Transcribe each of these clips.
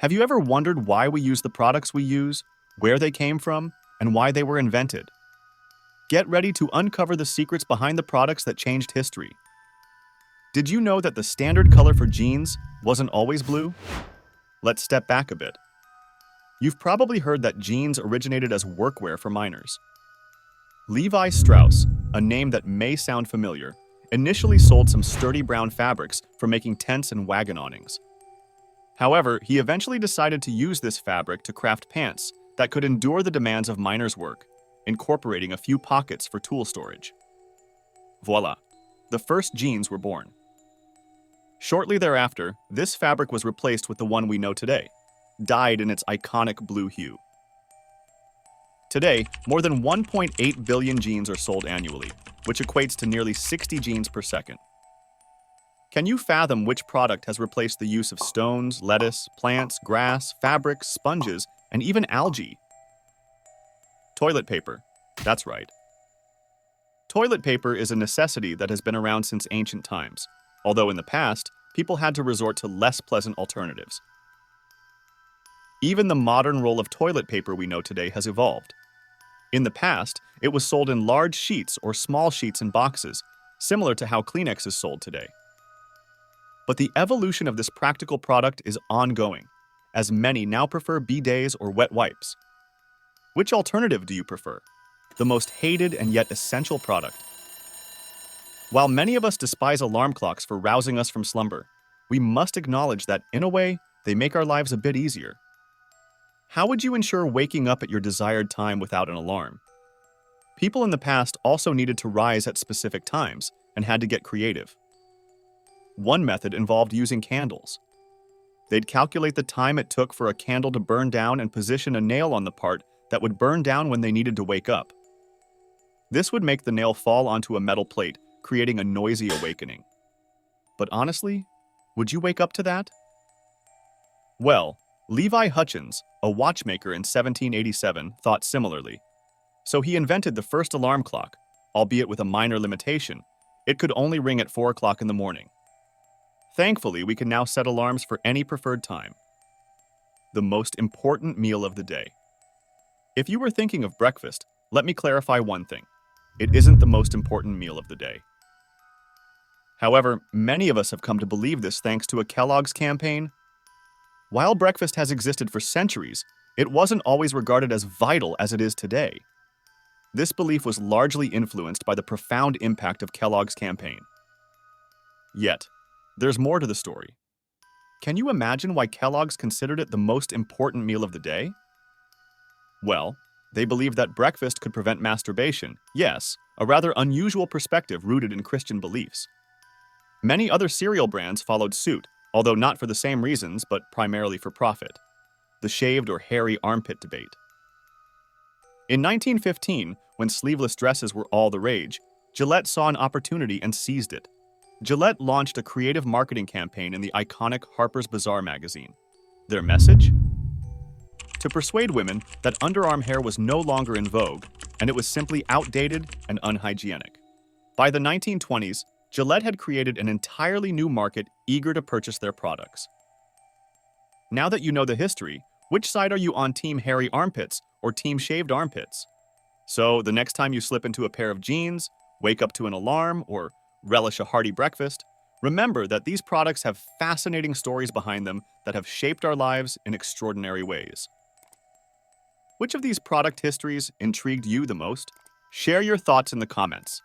Have you ever wondered why we use the products we use, where they came from, and why they were invented? Get ready to uncover the secrets behind the products that changed history. Did you know that the standard color for jeans wasn't always blue? Let's step back a bit. You've probably heard that jeans originated as workwear for miners. Levi Strauss, a name that may sound familiar, initially sold some sturdy brown fabrics for making tents and wagon awnings. However, he eventually decided to use this fabric to craft pants that could endure the demands of miners' work, incorporating a few pockets for tool storage. Voila! The first jeans were born. Shortly thereafter, this fabric was replaced with the one we know today, dyed in its iconic blue hue. Today, more than 1.8 billion jeans are sold annually, which equates to nearly 60 jeans per second. Can you fathom which product has replaced the use of stones, lettuce, plants, grass, fabrics, sponges, and even algae? Toilet paper. That's right. Toilet paper is a necessity that has been around since ancient times, although in the past, people had to resort to less pleasant alternatives. Even the modern roll of toilet paper we know today has evolved. In the past, it was sold in large sheets or small sheets in boxes, similar to how Kleenex is sold today. But the evolution of this practical product is ongoing, as many now prefer bidets or wet wipes. Which alternative do you prefer? The most hated and yet essential product. While many of us despise alarm clocks for rousing us from slumber, we must acknowledge that, in a way, they make our lives a bit easier. How would you ensure waking up at your desired time without an alarm? People in the past also needed to rise at specific times and had to get creative. One method involved using candles. They'd calculate the time it took for a candle to burn down and position a nail on the part that would burn down when they needed to wake up. This would make the nail fall onto a metal plate, creating a noisy awakening. But honestly, would you wake up to that? Well, Levi Hutchins, a watchmaker in 1787, thought similarly. So he invented the first alarm clock, albeit with a minor limitation. It could only ring at 4 o'clock in the morning. Thankfully, we can now set alarms for any preferred time. The most important meal of the day. If you were thinking of breakfast, let me clarify one thing. It isn't the most important meal of the day. However, many of us have come to believe this thanks to a Kellogg's campaign. While breakfast has existed for centuries, it wasn't always regarded as vital as it is today. This belief was largely influenced by the profound impact of Kellogg's campaign. Yet, there's more to the story. Can you imagine why Kellogg's considered it the most important meal of the day? Well, they believed that breakfast could prevent masturbation. Yes, a rather unusual perspective rooted in Christian beliefs. Many other cereal brands followed suit, although not for the same reasons, but primarily for profit. The shaved or hairy armpit debate. In 1915, when sleeveless dresses were all the rage, Gillette saw an opportunity and seized it. Gillette launched a creative marketing campaign in the iconic Harper's Bazaar magazine. Their message? To persuade women that underarm hair was no longer in vogue, and it was simply outdated and unhygienic. By the 1920s, Gillette had created an entirely new market eager to purchase their products. Now that you know the history, which side are you on, team hairy armpits or team shaved armpits? So the next time you slip into a pair of jeans, wake up to an alarm, or relish a hearty breakfast, remember that these products have fascinating stories behind them that have shaped our lives in extraordinary ways. Which of these product histories intrigued you the most? Share your thoughts in the comments.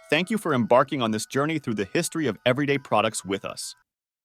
Thank you for embarking on this journey through the history of everyday products with us.